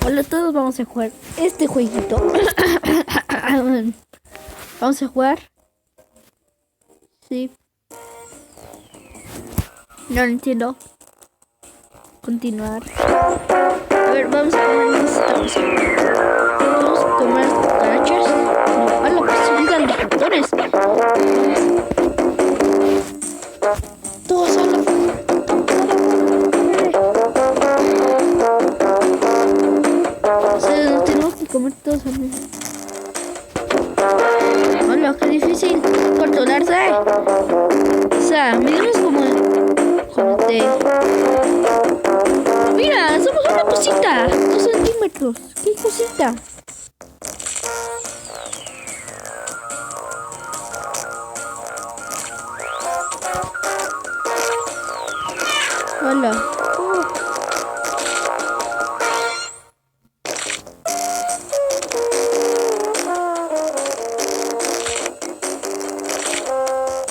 Hola a todos, vamos a jugar este jueguito. Vamos a jugar. Sí. No lo entiendo. Continuar. A ver, vamos a comernos esta cosa. Vamos a comer las cucarachas. No, a la posibilidad de los ratones. Todos a la nos tenemos que comer todos al mismo. Hola, qué difícil controlarse. O sea, medimos como de... Mira, somos una cosita. 2 centímetros. ¿Qué cosita? Hola.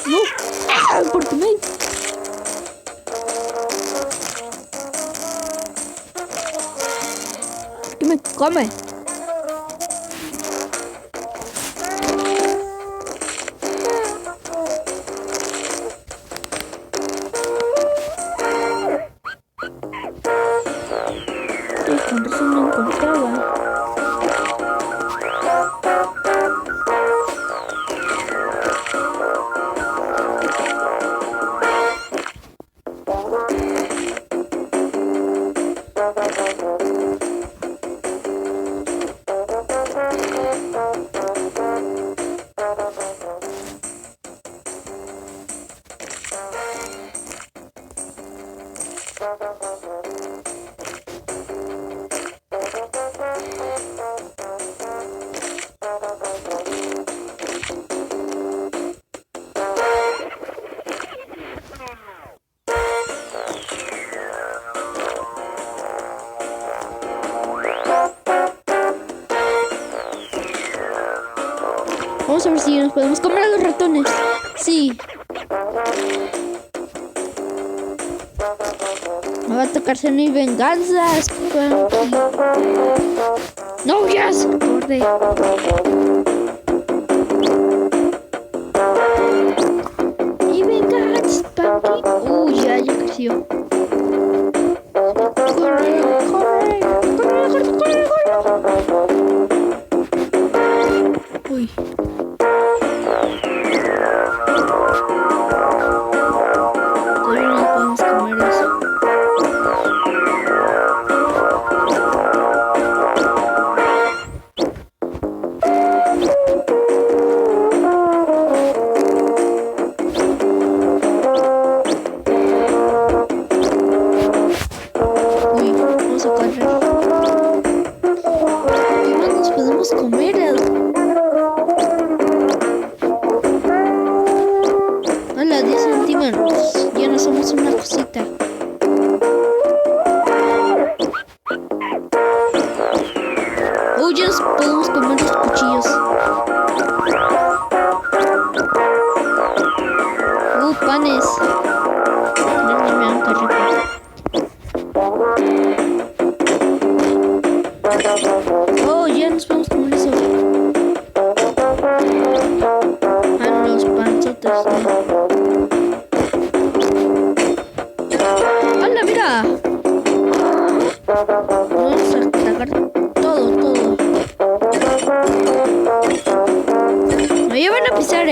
No. ¡Ah! ¿Por qué me? ¿Qué me come? Con razón no encontraba. Vamos a ver si nos podemos comer a los ratones. Sí. Me va a tocar ser mi venganza. No, yes. Borde. Mi venganza, Spanky. Ya creció. Corre, corre, corre, corre, corre. Uy. Hola, 10 centímetros. Ya no somos una cosita. Ya nos podemos comer los cuchillos. Panes. Miren, qué rico. Ya nos podemos comer eso. Los panzotes. ¡Hola, mira! Vamos a sacar todo. Me llevan a pisar,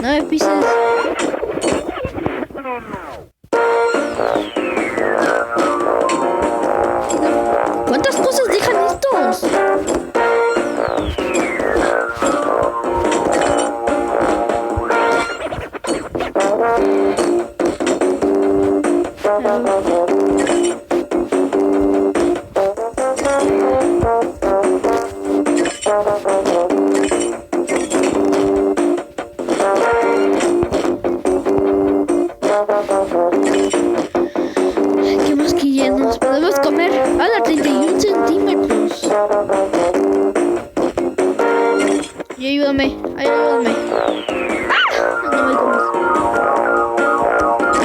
No me pises. ¿Cuántas cosas dejan estos? ¿Qué más que ya nos podemos comer? A la 31 centímetros. Y ayúdame. No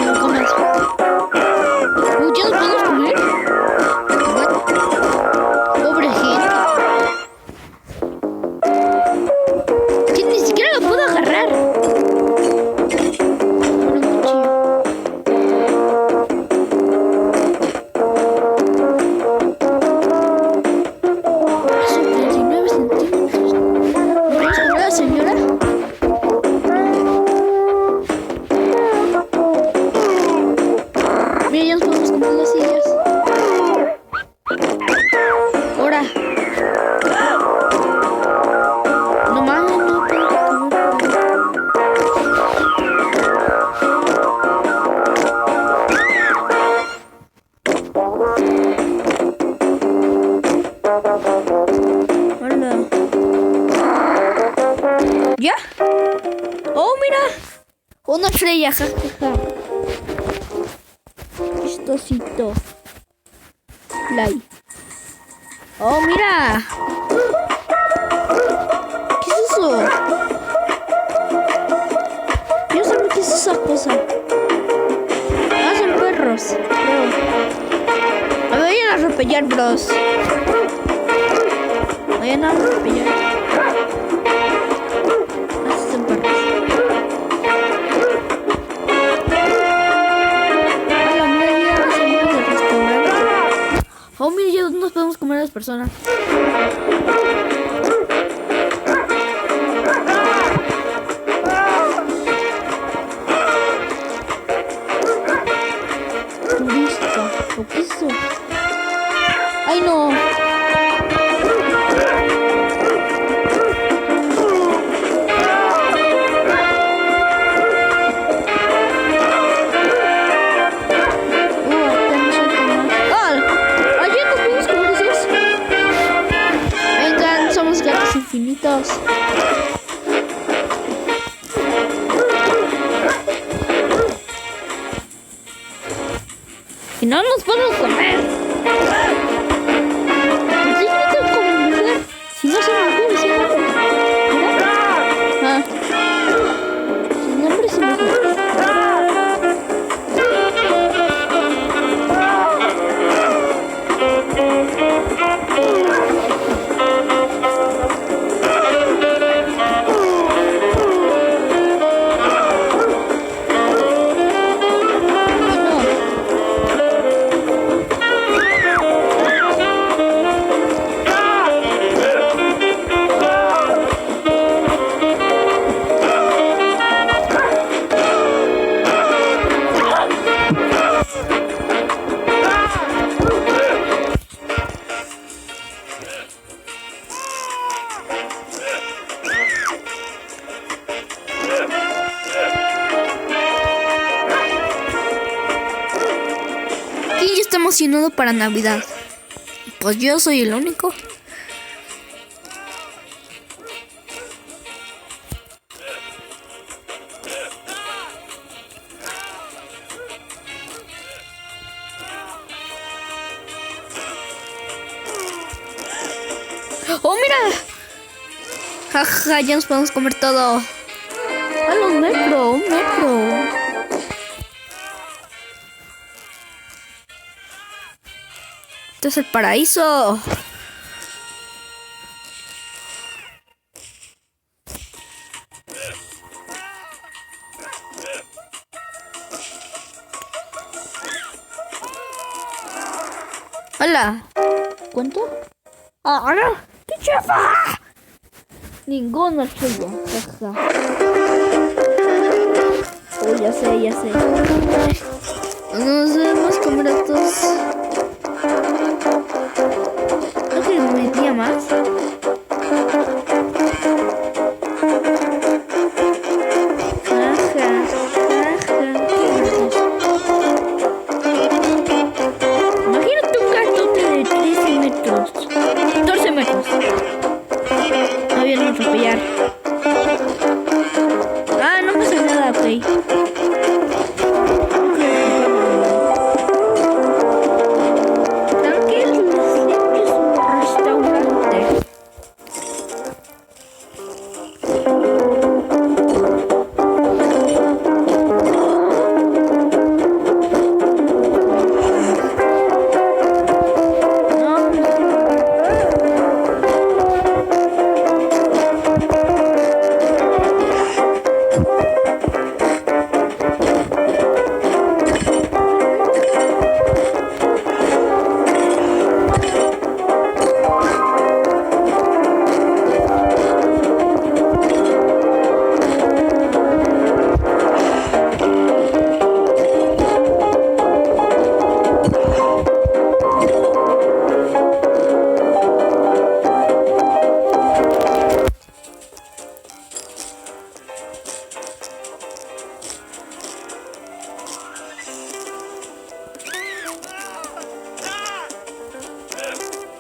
me comas. ¿Ya nos podemos comer? Hola. ¿Ya? Oh, mira. Una estrella, jajaja. Chistosito. Like. Oh, mira. ¿Qué es eso? Yo sé qué es esa cosa. Ah, son perros. Creo. Me vayan a atropellar, bros. Vayan a atropellar. Ah, son perros. Hola, mira, ya salimos del restaurante. Oh, mira, ya nos podemos comer a las personas. Turista. ¿O qué es eso? ¡Ay, no! Acá no suelta más. ¡Ah! ¡Allá nos podemos comer esos! Vengan, somos gatos infinitos. Y no nos podemos comer. Pues sí, yo tengo como mujer. Si no son mujeres, son hombres. Mira. Ah. Sin hombres y mujeres. ¿Quién ya está emocionado para Navidad? Pues yo soy el único. ¡Oh, mira! Jaja, ya nos podemos comer todo. ¡Hola, un metro! ¡Un metro! Esto es el paraíso. Hola. ¿Cuánto? ¡Ahora! ¡Qué chafa! Ninguna estrella. Jaja. Oh, ya sé, ya sé. Nos debemos comer a todos. ¿No que me metía más? Imagínate un gatote de 13 metros. 14 metros. No había no atropellar. Ah, no pasa nada, ok.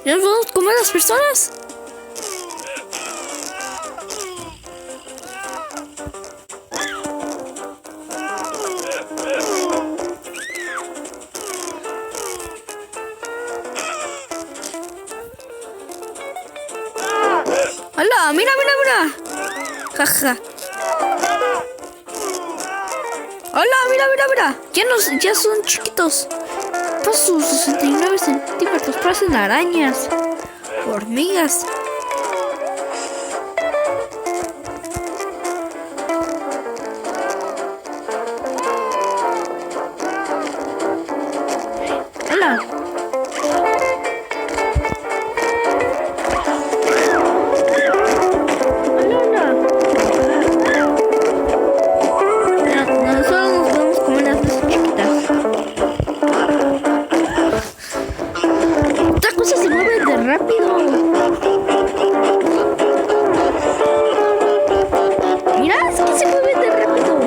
¿Ya nos vamos a comer a las personas? ¡Hala! ¡Mira, mira, mira! Jaja. ¡Hola! Mira, mira, mira. Ya son chiquitos. Pues sus 69 centímetros. Parecen arañas. Hormigas. ¡Hola! Rápido. Mira, es que se mueve de rápido.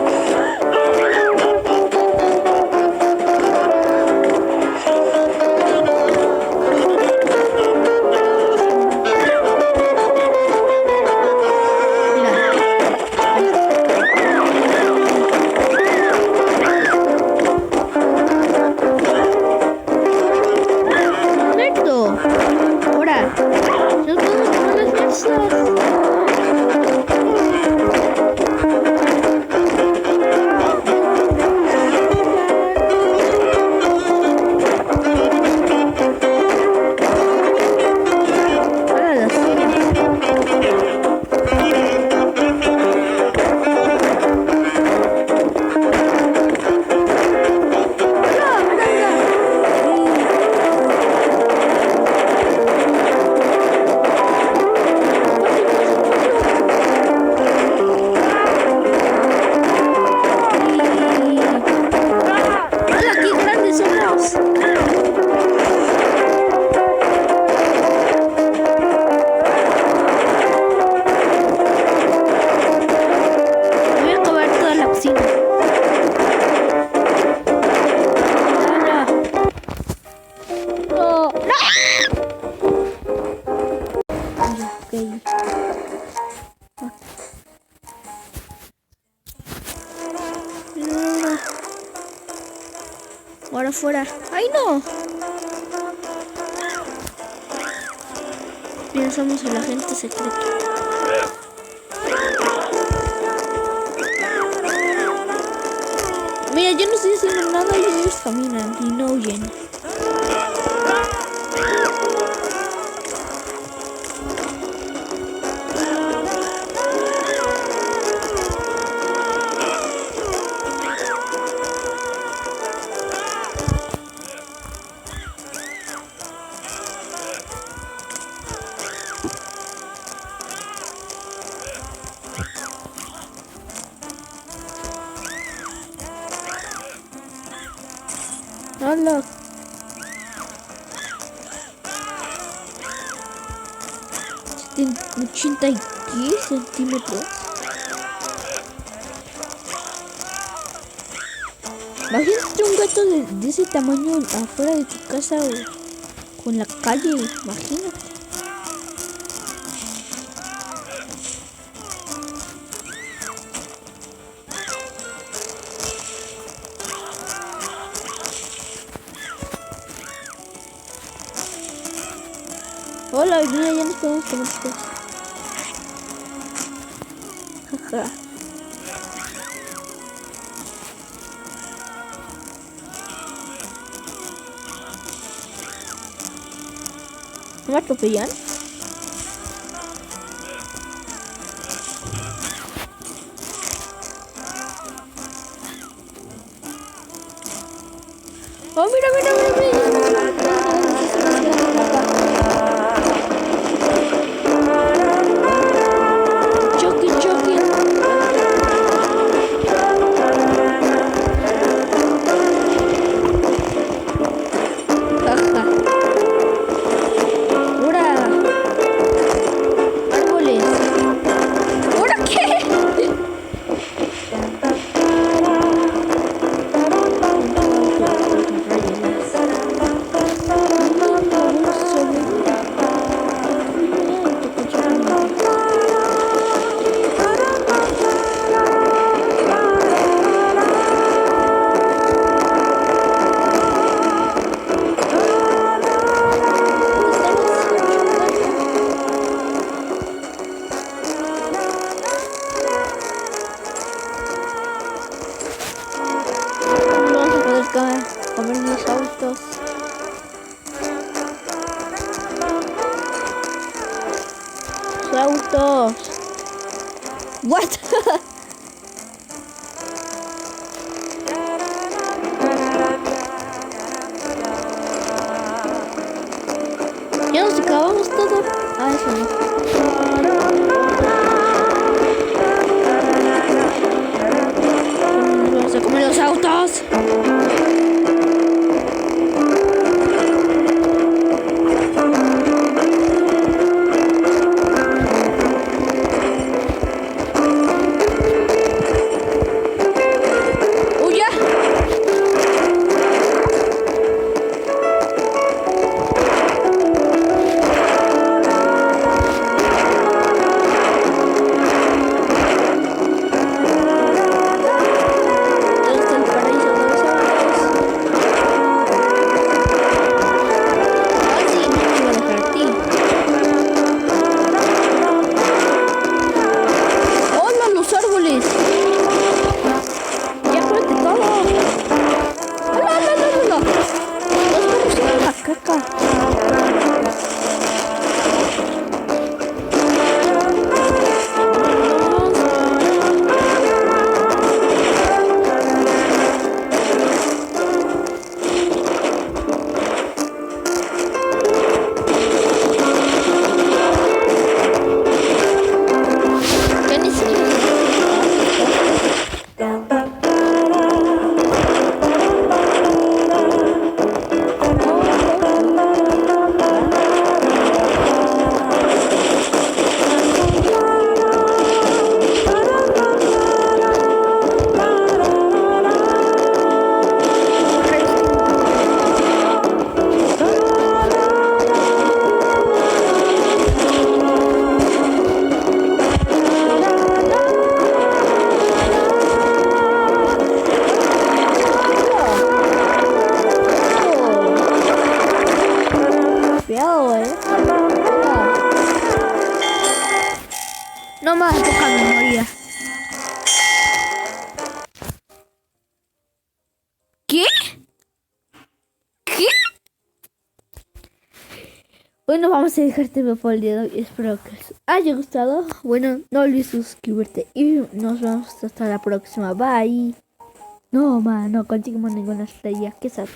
Ahora fuera. ¡Ay, no! Bien, somos el agente secreto. Mira, yo no estoy haciendo nada y ellos caminan y no huyen. Hola. Tiene 80 centímetros. Imagínate un gato de ese tamaño afuera de tu casa o en la calle. Imagínate. Hola, mira, ya nos podemos comer esto. Jaja. ¿Me atropellan? Oh, mira, mira, mira, mira. autos. What? Ya nos acabamos todo. Ah, eso no. Vamos a comer los autos. No más poca memoria. ¿Qué? ¿Qué? Bueno, vamos a dejarte por el día de hoy. Espero que les haya gustado. Bueno, no olvides suscribirte y nos vemos hasta la próxima. Bye. No, no conseguimos ninguna estrella. ¿Qué sabes?